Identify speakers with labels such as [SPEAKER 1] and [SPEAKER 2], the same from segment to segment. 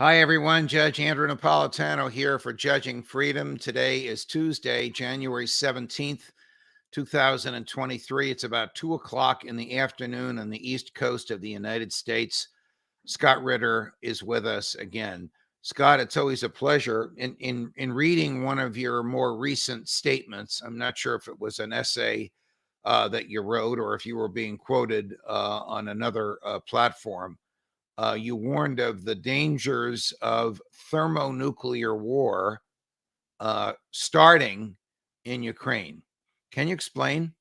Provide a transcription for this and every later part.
[SPEAKER 1] Hi, everyone. Judge Andrew Napolitano here for Judging Freedom. Today is Tuesday, January 17th, 2023. It's about 2 o'clock in the afternoon on the East Coast of the United States. Scott Ritter is with us again. Scott, it's always a pleasure. In reading one of your more recent statements, I'm not sure if it was an essay that you wrote or if you were being quoted on another platform. You warned of the dangers of thermonuclear war starting in Ukraine. Can you explain?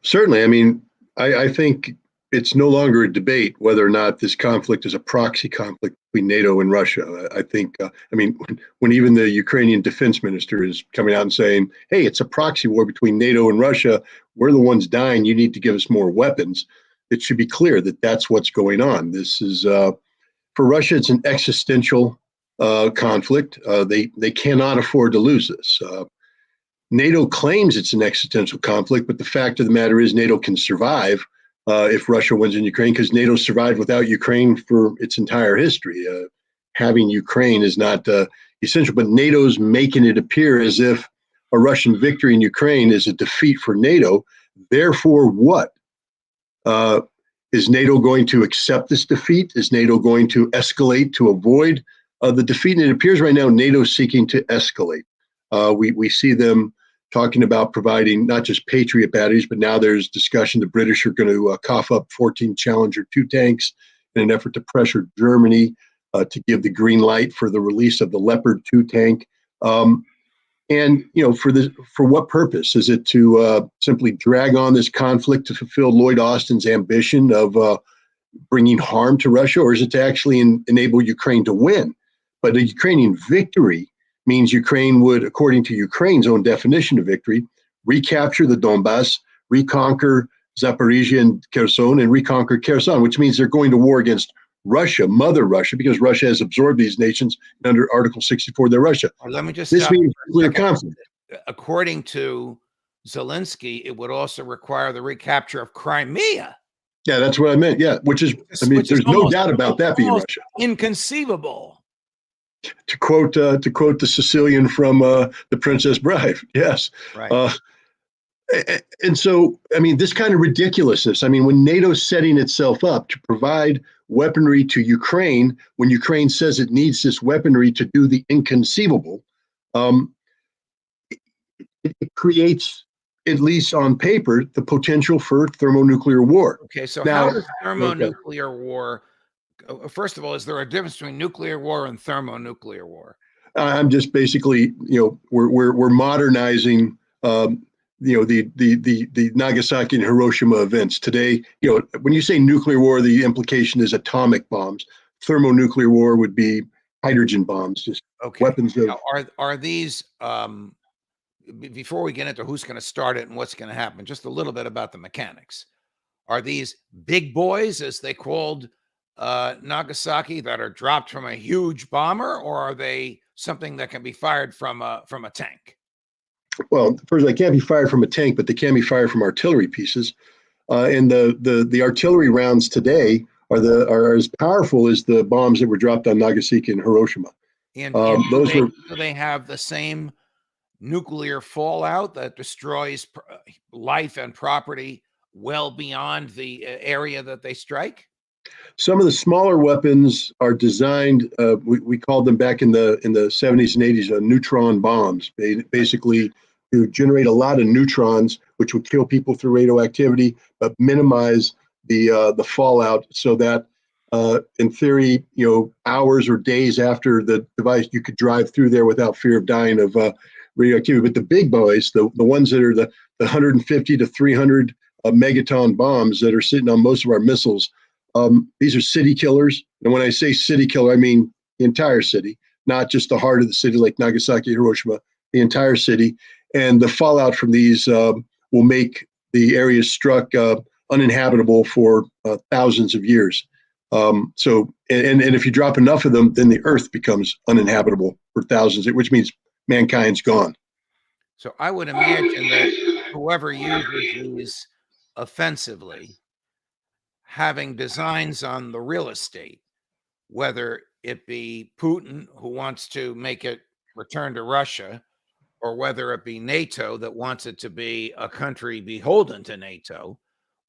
[SPEAKER 2] Certainly. I think it's no longer a debate whether or not this conflict is a proxy conflict between NATO and Russia. I think, when even the Ukrainian defense minister is coming out and saying, hey, it's a proxy war between NATO and Russia. We're the ones dying. You need to give us more weapons. It should be clear that that's what's going on. This is, for Russia, it's an existential conflict. They cannot afford to lose this. NATO claims it's an existential conflict, but the fact of the matter is NATO can survive if Russia wins in Ukraine, because NATO survived without Ukraine for its entire history. Having Ukraine is not essential, but NATO's making it appear as if a Russian victory in Ukraine is a defeat for NATO. Therefore, what? Is NATO going to accept this defeat? Is NATO going to escalate to avoid the defeat? And it appears right now NATO's seeking to escalate. We see them talking about providing not just Patriot batteries, but now there's discussion the British are going to cough up 14 Challenger 2 tanks in an effort to pressure Germany to give the green light for the release of the Leopard 2 tank. And for what purpose? Is it to simply drag on this conflict to fulfill Lloyd Austin's ambition of bringing harm to Russia, or is it to actually enable Ukraine to win? But a Ukrainian victory means Ukraine would, according to Ukraine's own definition of victory, recapture the Donbass, reconquer Zaporizhia and Kherson, and reconquer Kherson, which means they're going to war against Russia, Mother Russia, because Russia has absorbed these nations under Article 64. They're Russia.
[SPEAKER 1] Let me just
[SPEAKER 2] This means nuclear conflict.
[SPEAKER 1] According to Zelensky, it would also require the recapture of Crimea.
[SPEAKER 2] Yeah, that's what I meant. Yeah, there's no doubt about that being Russia.
[SPEAKER 1] Inconceivable.
[SPEAKER 2] To quote the Sicilian from The Princess Bride. Yes.
[SPEAKER 1] Right.
[SPEAKER 2] And so, this kind of ridiculousness. When NATO's setting itself up to provide weaponry to Ukraine, when Ukraine says it needs this weaponry to do the inconceivable, it creates, at least on paper, the potential for thermonuclear war.
[SPEAKER 1] Okay, so how does thermonuclear war? First of all, is there a difference between nuclear war and thermonuclear war?
[SPEAKER 2] I'm just basically, we're modernizing, the Nagasaki and Hiroshima events today. When you say nuclear war, the implication is atomic bombs. Thermonuclear war would be hydrogen bombs, just weapons of.
[SPEAKER 1] Now, are these? Before we get into who's going to start it and what's going to happen, just a little bit about the mechanics. Are these big boys, as they called Nagasaki, that are dropped from a huge bomber, or are they something that can be fired from a tank?
[SPEAKER 2] Well, first, they can't be fired from a tank, but they can be fired from artillery pieces. And the artillery rounds today are as powerful as the bombs that were dropped on Nagasaki and Hiroshima.
[SPEAKER 1] And do they have the same nuclear fallout that destroys life and property well beyond the area that they strike?
[SPEAKER 2] Some of the smaller weapons are designed. We called them back in the 70s and 80s neutron bombs, basically to generate a lot of neutrons, which would kill people through radioactivity, but minimize the fallout, so that in theory, hours or days after the device, you could drive through there without fear of dying of radioactivity. But the big boys, the ones that are the 150 to 300 megaton bombs that are sitting on most of our missiles, these are city killers. And when I say city killer, I mean the entire city, not just the heart of the city like Nagasaki, Hiroshima, the entire city. And the fallout from these will make the areas struck uninhabitable for thousands of years. So if you drop enough of them, then the earth becomes uninhabitable for thousands, which means mankind's gone.
[SPEAKER 1] So I would imagine that whoever uses these offensively, having designs on the real estate, whether it be Putin who wants to make it return to Russia, or whether it be NATO that wants it to be a country beholden to NATO,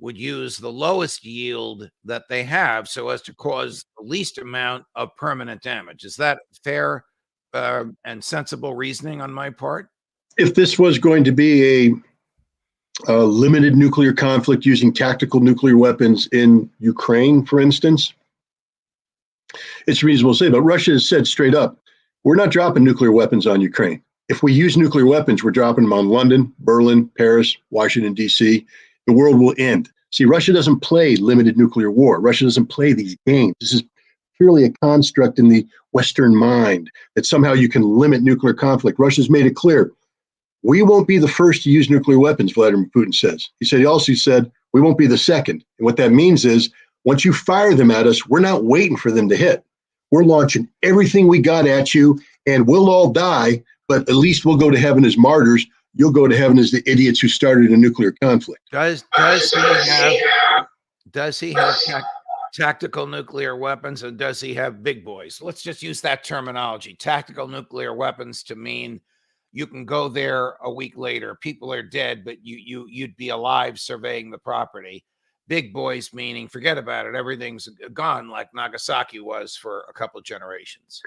[SPEAKER 1] would use the lowest yield that they have so as to cause the least amount of permanent damage. Is that fair and sensible reasoning on my part?
[SPEAKER 2] If this was going to be a limited nuclear conflict using tactical nuclear weapons in Ukraine, for instance, it's reasonable to say, but Russia has said straight up, we're not dropping nuclear weapons on Ukraine. If we use nuclear weapons, we're dropping them on London, Berlin, Paris, Washington, D.C. The world will end. See, Russia doesn't play limited nuclear war. Russia doesn't play these games. This is purely a construct in the Western mind that somehow you can limit nuclear conflict. Russia's made it clear. We won't be the first to use nuclear weapons, Vladimir Putin says. He also said, we won't be the second. And what that means is, once you fire them at us, we're not waiting for them to hit. We're launching everything we got at you, and we'll all die, but at least we'll go to heaven as martyrs. You'll go to heaven as the idiots who started a nuclear conflict.
[SPEAKER 1] Does he have tactical nuclear weapons, and does he have big boys? Let's just use that terminology. Tactical nuclear weapons to mean you can go there a week later, people are dead, but you'd be alive surveying the property. Big boys meaning forget about it, everything's gone, like Nagasaki was for a couple of generations.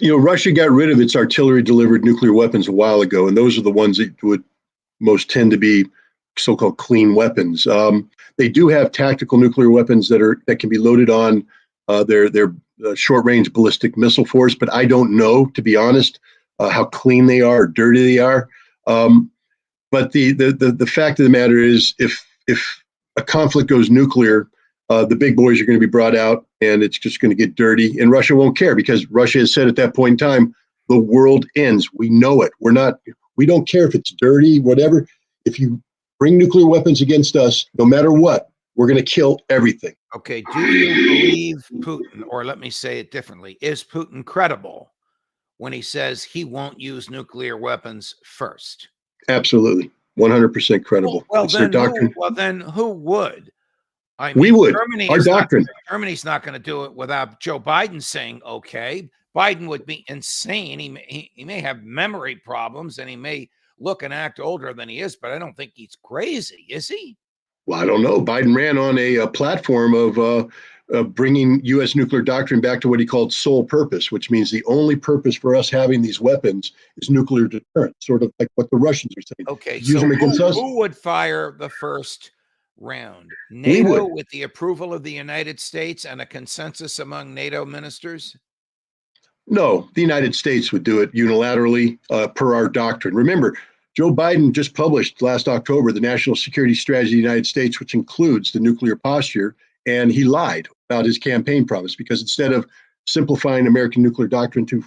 [SPEAKER 2] Russia got rid of its artillery-delivered nuclear weapons a while ago, and those are the ones that would most tend to be so-called clean weapons. They do have tactical nuclear weapons that can be loaded on their short-range ballistic missile force, but I don't know, to be honest, how clean they are or dirty they are. But the fact of the matter is, if a conflict goes nuclear, the big boys are going to be brought out, and it's just going to get dirty. And Russia won't care, because Russia has said at that point in time, the world ends. We know it. We don't care if it's dirty, whatever. If you bring nuclear weapons against us, no matter what, we're going to kill everything.
[SPEAKER 1] Okay. Do you believe Putin, or let me say it differently, is Putin credible when he says he won't use nuclear weapons first?
[SPEAKER 2] Absolutely. 100% credible.
[SPEAKER 1] Well, then who would? I mean,
[SPEAKER 2] we would. Our doctrine.
[SPEAKER 1] Germany's not going to do it without Joe Biden saying okay. Biden would be insane. He may have memory problems, and he may look and act older than he is, but I don't think he's crazy, is he?
[SPEAKER 2] Well, I don't know. Biden ran on a platform of bringing U.S. nuclear doctrine back to what he called sole purpose, which means the only purpose for us having these weapons is nuclear deterrence, sort of like what the Russians are saying.
[SPEAKER 1] Okay,
[SPEAKER 2] use them against us.
[SPEAKER 1] Who would fire the first round? NATO, with the approval of the United States and a consensus among NATO ministers?
[SPEAKER 2] No, the United States would do it unilaterally per our doctrine. Remember, Joe Biden just published last October the National Security Strategy of the United States, which includes the nuclear posture, and he lied about his campaign promise, because instead of simplifying American nuclear doctrine to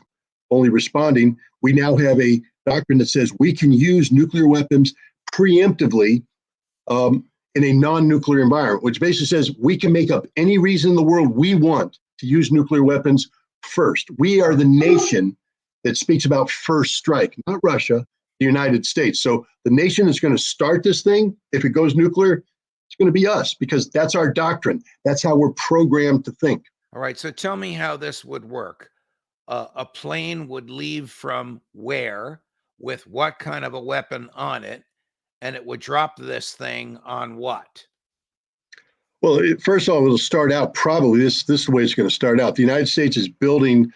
[SPEAKER 2] only responding, we now have a doctrine that says we can use nuclear weapons preemptively in a non-nuclear environment, which basically says we can make up any reason in the world we want to use nuclear weapons first. We are the nation that speaks about first strike, not Russia, the United States. So the nation that's going to start this thing, if it goes nuclear, it's going to be us, because that's our doctrine. That's how we're programmed to think.
[SPEAKER 1] All right. So tell me how this would work. A plane would leave from where, with what kind of a weapon on it, and it would drop this thing on what?
[SPEAKER 2] Well, first of all, it'll start out probably this is the way it's going to start out. The United States is building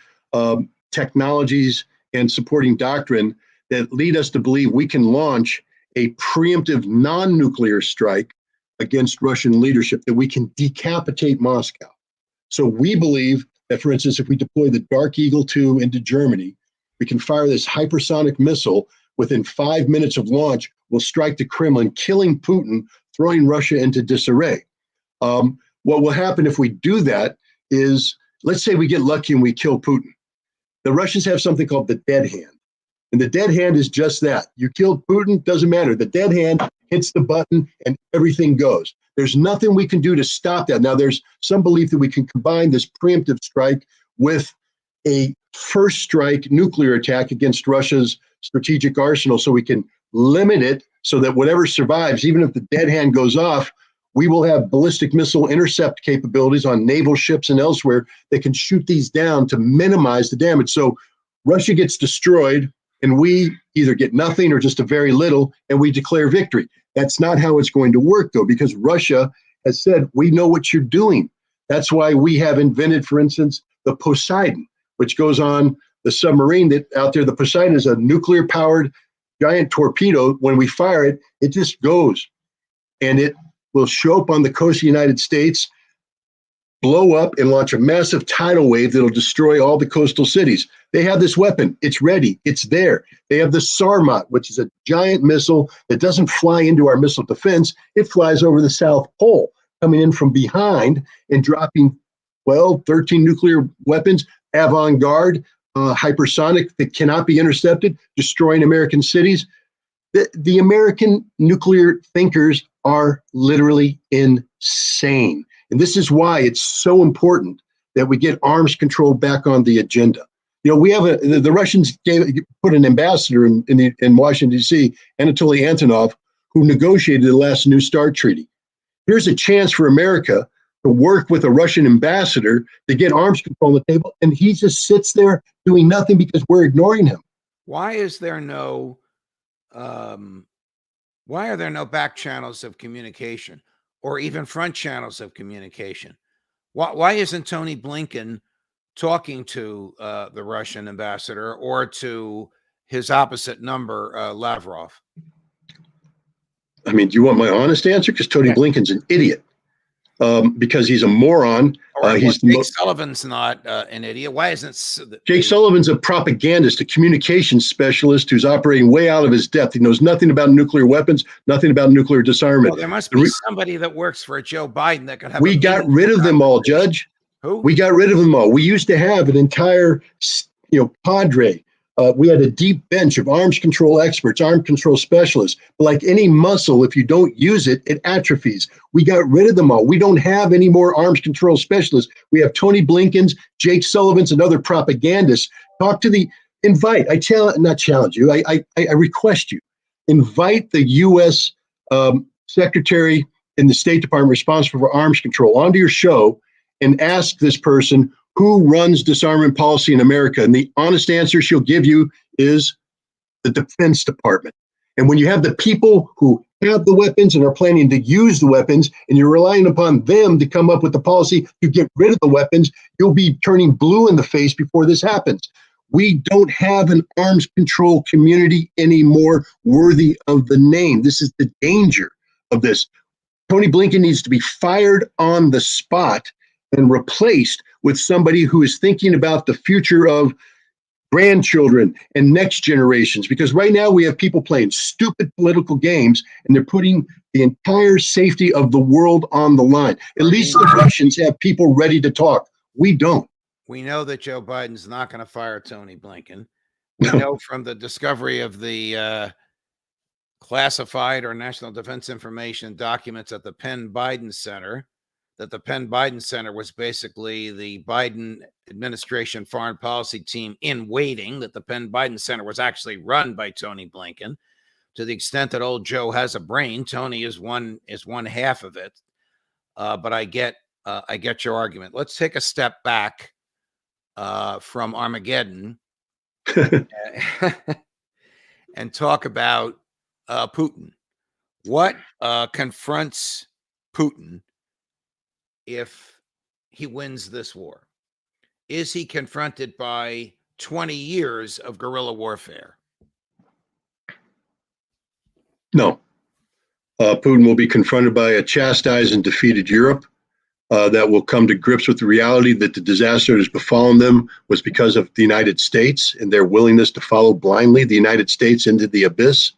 [SPEAKER 2] technologies and supporting doctrine that lead us to believe we can launch a preemptive non-nuclear strike against Russian leadership, that we can decapitate Moscow. So we believe that, for instance, if we deploy the Dark Eagle 2 into Germany, we can fire this hypersonic missile. Within 5 minutes of launch, we'll strike the Kremlin, killing Putin, throwing Russia into disarray. What will happen if we do that is, let's say we get lucky and we kill Putin. The Russians have something called the dead hand. And the dead hand is just that. You killed Putin, doesn't matter. The dead hand hits the button and everything goes. There's nothing we can do to stop that. Now, there's some belief that we can combine this preemptive strike with a first strike nuclear attack against Russia's strategic arsenal, so we can limit it so that whatever survives, even if the dead hand goes off, we will have ballistic missile intercept capabilities on naval ships and elsewhere that can shoot these down to minimize the damage. So Russia gets destroyed, and we either get nothing or just a very little, and we declare victory. That's not how it's going to work, though, because Russia has said, we know what you're doing. That's why we have invented, for instance, the Poseidon, which goes on the submarine that out there. The Poseidon is a nuclear-powered giant torpedo. When we fire it, it just goes, and it will show up on the coast of the United States, blow up, and launch a massive tidal wave that'll destroy all the coastal cities. They have this weapon. It's ready. It's there. They have the Sarmat, which is a giant missile that doesn't fly into our missile defense. It flies over the South Pole, coming in from behind and dropping 12, 13 nuclear weapons, avant-garde, hypersonic that cannot be intercepted, destroying American cities. The American nuclear thinkers are literally insane. And this is why it's so important that we get arms control back on the agenda. You know, we have the Russians put an ambassador in Washington, D.C., Anatoly Antonov, who negotiated the last New START treaty. Here's a chance for America to work with a Russian ambassador to get arms control on the table, and he just sits there doing nothing because we're ignoring him.
[SPEAKER 1] Why is there no why are there no back channels of communication or even front channels of communication? Why isn't Tony Blinken talking to the Russian ambassador or to his opposite number, Lavrov?
[SPEAKER 2] I mean, do you want my honest answer? Because Tony Blinken's an idiot. Because he's a moron.
[SPEAKER 1] Jake Sullivan's not an idiot. Why isn't
[SPEAKER 2] Jake Sullivan's a propagandist, a communications specialist who's operating way out of his depth. He knows nothing about nuclear weapons, nothing about nuclear disarmament.
[SPEAKER 1] Well, there must be somebody that works for Joe Biden that could have.
[SPEAKER 2] We got rid of them all, Judge.
[SPEAKER 1] Who?
[SPEAKER 2] We got rid of them all. We used to have an entire, cadre. We had a deep bench of arms control experts, arms control specialists. But like any muscle, if you don't use it, it atrophies. We got rid of them all. We don't have any more arms control specialists. We have Tony Blinken's, Jake Sullivan's, and other propagandists. Not challenge you. I request you. Invite the U.S. Secretary in the State Department responsible for arms control onto your show and ask this person, who runs disarmament policy in America? And the honest answer she'll give you is the Defense Department. And when you have the people who have the weapons and are planning to use the weapons, and you're relying upon them to come up with the policy to get rid of the weapons, you'll be turning blue in the face before this happens. We don't have an arms control community anymore worthy of the name. This is the danger of this. Tony Blinken needs to be fired on the spot and replaced with somebody who is thinking about the future of grandchildren and next generations. Because right now we have people playing stupid political games, and they're putting the entire safety of the world on the line. At least the Russians have people ready to talk. We don't.
[SPEAKER 1] We know that Joe Biden's not going to fire Tony Blinken. We know from the discovery of the classified or national defense information documents at the Penn Biden Center that the Penn Biden Center was basically the Biden administration foreign policy team in waiting, that the Penn Biden Center was actually run by Tony Blinken. To the extent that old Joe has a brain, Tony is one half of it. But I get your argument. Let's take a step back from Armageddon and talk about Putin. What confronts Putin if he wins this war? Is he confronted by 20 years of guerrilla warfare?
[SPEAKER 2] No. Putin will be confronted by a chastised and defeated Europe that will come to grips with the reality that the disaster that has befallen them was because of the United States and their willingness to follow blindly the United States into the abyss.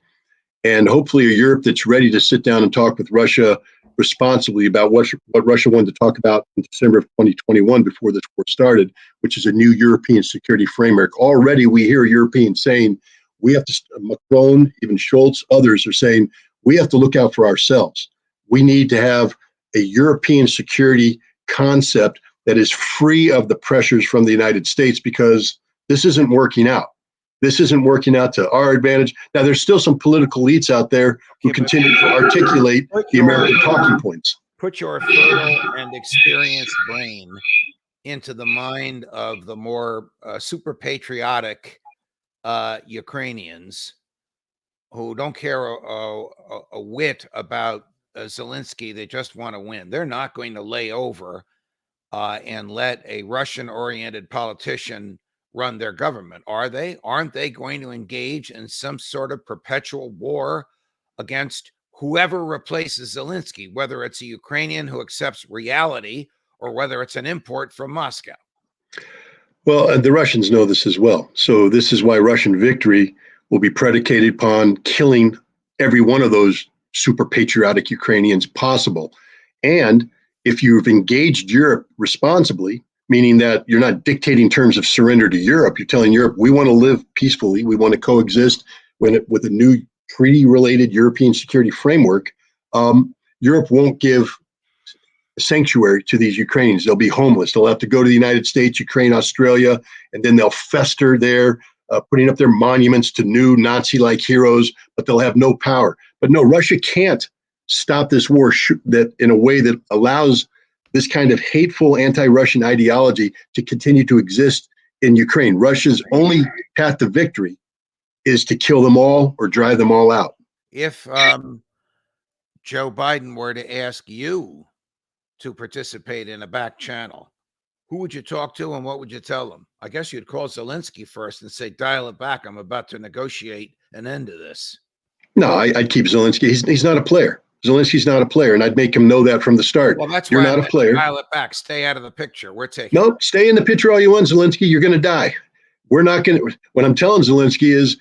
[SPEAKER 2] And hopefully a Europe that's ready to sit down and talk with Russia responsibly about what Russia wanted to talk about in December of 2021 before this war started, which is a new European security framework. Already we hear Europeans saying, we have to, Macron, even Scholz, others are saying, we have to look out for ourselves. We need to have a European security concept that is free of the pressures from the United States, because this isn't working out. This isn't working out to our advantage. Now, there's still some political elites out there who continue to articulate the American talking points.
[SPEAKER 1] put your fertile and experienced brain into the mind of the more super patriotic Ukrainians who don't care a whit about Zelensky. They just want to win. They're not going to lay over and let a Russian-oriented politician run their government, are they? Aren't they going to engage in some sort of perpetual war against whoever replaces Zelensky, whether it's a Ukrainian who accepts reality or whether it's an import from Moscow?
[SPEAKER 2] Well, the Russians know this as well. So this is why Russian victory will be predicated upon killing every one of those super patriotic Ukrainians possible. And if you've engaged Europe responsibly, meaning that you're not dictating terms of surrender to Europe, you're telling Europe, we want to live peacefully, we want to coexist with a new treaty-related European security framework, Europe won't give sanctuary to these Ukrainians. They'll be homeless. They'll have to go to the United States, Ukraine, Australia, and then they'll fester there, putting up their monuments to new Nazi-like heroes, but they'll have no power. But no, Russia can't stop this war that in a way that allows this kind of hateful anti-Russian ideology to continue to exist in Ukraine. Russia's only path to victory is to kill them all or drive them all out.
[SPEAKER 1] If Joe Biden were to ask you to participate in a back channel, who would you talk to and what would you tell them? I guess you'd call Zelensky first and say, dial it back. I'm about to negotiate an end to this.
[SPEAKER 2] No, I'd keep Zelensky. He's not a player. Zelensky's not a player, and I'd make him know that from the start.
[SPEAKER 1] Well, that's
[SPEAKER 2] You're
[SPEAKER 1] why
[SPEAKER 2] not a player.
[SPEAKER 1] Dial it back. Stay out of the picture. We're taking.
[SPEAKER 2] Nope, stay in the picture all you want, Zelensky. You're going to die. We're not going to. What I'm telling Zelensky is,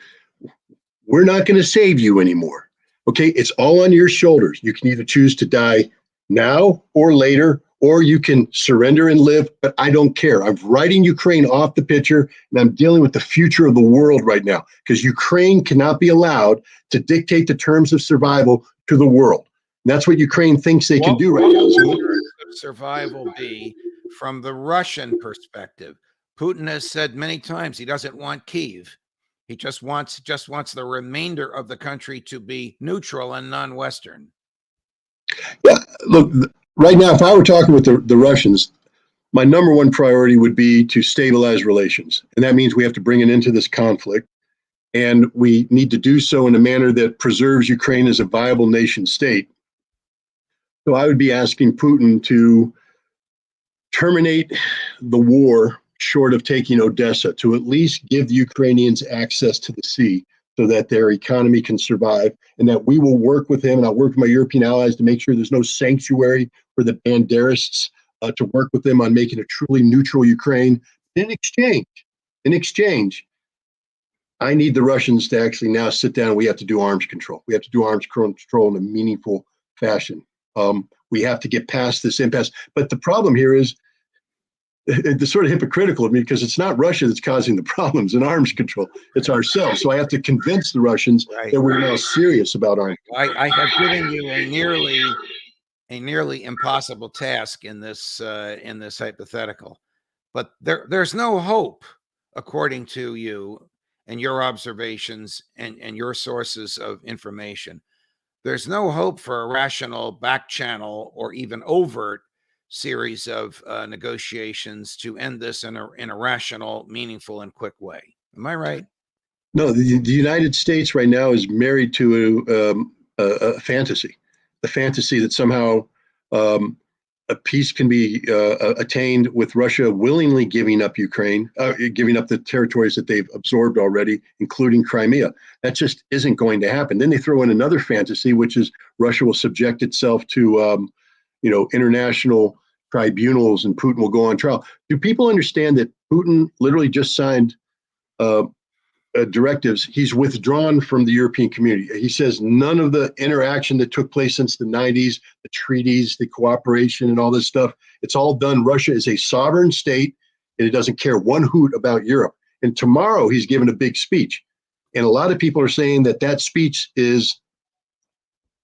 [SPEAKER 2] we're not going to save you anymore. Okay, it's all on your shoulders. You can either choose to die now or later, or you can surrender and live, but I don't care. I'm writing Ukraine off the picture, and I'm dealing with the future of the world right now, because Ukraine cannot be allowed to dictate the terms of survival to the world. And that's what Ukraine thinks they can do right now.
[SPEAKER 1] What would survival be from the Russian perspective? Putin has said many times he doesn't want Kyiv. He just wants the remainder of the country to be neutral and non-Western.
[SPEAKER 2] Yeah, look, right now, if I were talking with the Russians, my number one priority would be to stabilize relations. And that means we have to bring an end to this conflict. And we need to do so in a manner that preserves Ukraine as a viable nation state. So I would be asking Putin to terminate the war short of taking Odessa, to at least give the Ukrainians access to the sea so that their economy can survive, and that we will work with him, and I'll work with my European allies to make sure there's no sanctuary for the Banderists, to work with them on making a truly neutral Ukraine. In exchange, I need the Russians to actually now sit down. We have to do arms control. We have to do arms control in a meaningful fashion. We have to get past this impasse. But the problem here is, it's sort of hypocritical of me, because it's not Russia that's causing the problems in arms control. It's ourselves. So I have to convince the Russians that we're now serious about arms control.
[SPEAKER 1] I have given you a nearly impossible task in this hypothetical, but there's no hope, according to you and your observations and your sources of information. There's no hope for a rational back channel or even overt series of negotiations to end this in a rational, meaningful, and quick way. Am I right?
[SPEAKER 2] No, the United States right now is married to a fantasy, the fantasy that somehow a peace can be attained with Russia willingly giving up Ukraine, giving up the territories that they've absorbed already, including Crimea. That just isn't going to happen. Then they throw in another fantasy, which is Russia will subject itself to international tribunals, and Putin will go on trial. Do people understand that Putin literally just signed directives? He's withdrawn from the European community. He says none of the interaction that took place since the 90s, the treaties, the cooperation, and all this stuff, it's all done. Russia is a sovereign state, and it doesn't care one hoot about Europe. And tomorrow he's given a big speech. And a lot of people are saying that speech is,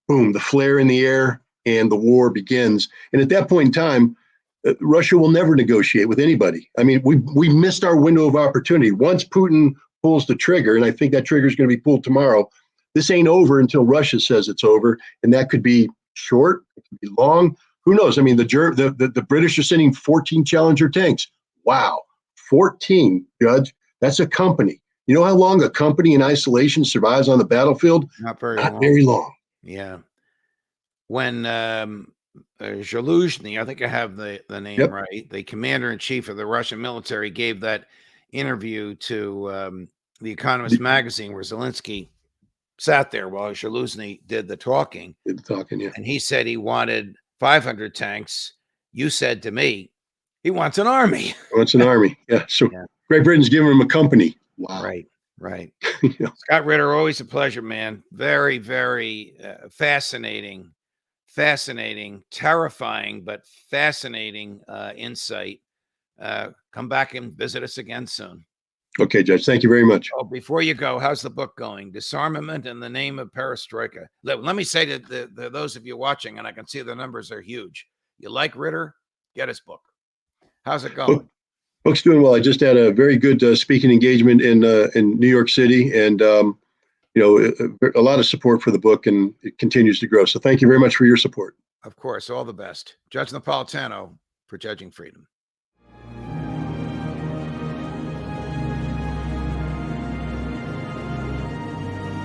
[SPEAKER 2] boom, the flare in the air, and the war begins. And at that point in time, Russia will never negotiate with anybody. I mean, we missed our window of opportunity. Once Putin pulls the trigger, and I think that trigger is going to be pulled tomorrow, this ain't over until Russia says it's over. And that could be short, it could be long. who knows? I mean, the British are sending 14 Challenger tanks. Wow, 14, Judge. That's a company. You know how long a company in isolation survives on the battlefield?
[SPEAKER 1] Not very
[SPEAKER 2] Not
[SPEAKER 1] long.
[SPEAKER 2] very long.
[SPEAKER 1] Yeah. When Zaluzhny, I think I have the name
[SPEAKER 2] Yep.
[SPEAKER 1] right, the commander in chief of the Russian military, gave that interview to The Economist magazine, where Zelensky sat there while Zaluzhny did the talking.
[SPEAKER 2] Talking, yeah.
[SPEAKER 1] And he said he wanted 500 tanks. You said to me, he wants an army.
[SPEAKER 2] Wants an army. Yeah. So
[SPEAKER 1] Yeah.
[SPEAKER 2] Great Britain's giving him a company. Wow.
[SPEAKER 1] Right, right.
[SPEAKER 2] Yeah.
[SPEAKER 1] Scott Ritter, always a pleasure, man. Very, very fascinating, terrifying, but fascinating insight. Come back and visit us again soon.
[SPEAKER 2] Okay, Judge. Thank you very much.
[SPEAKER 1] Oh, before you go, how's the book going? Disarmament in the Name of Perestroika. Let me say to those of you watching, and I can see the numbers are huge. You like Ritter? Get his book. How's it going?
[SPEAKER 2] Book's doing well. I just had a very good speaking engagement in New York City, and a lot of support for the book, and it continues to grow. So thank you very much for your support.
[SPEAKER 1] Of course, all the best. Judge Napolitano for Judging Freedom.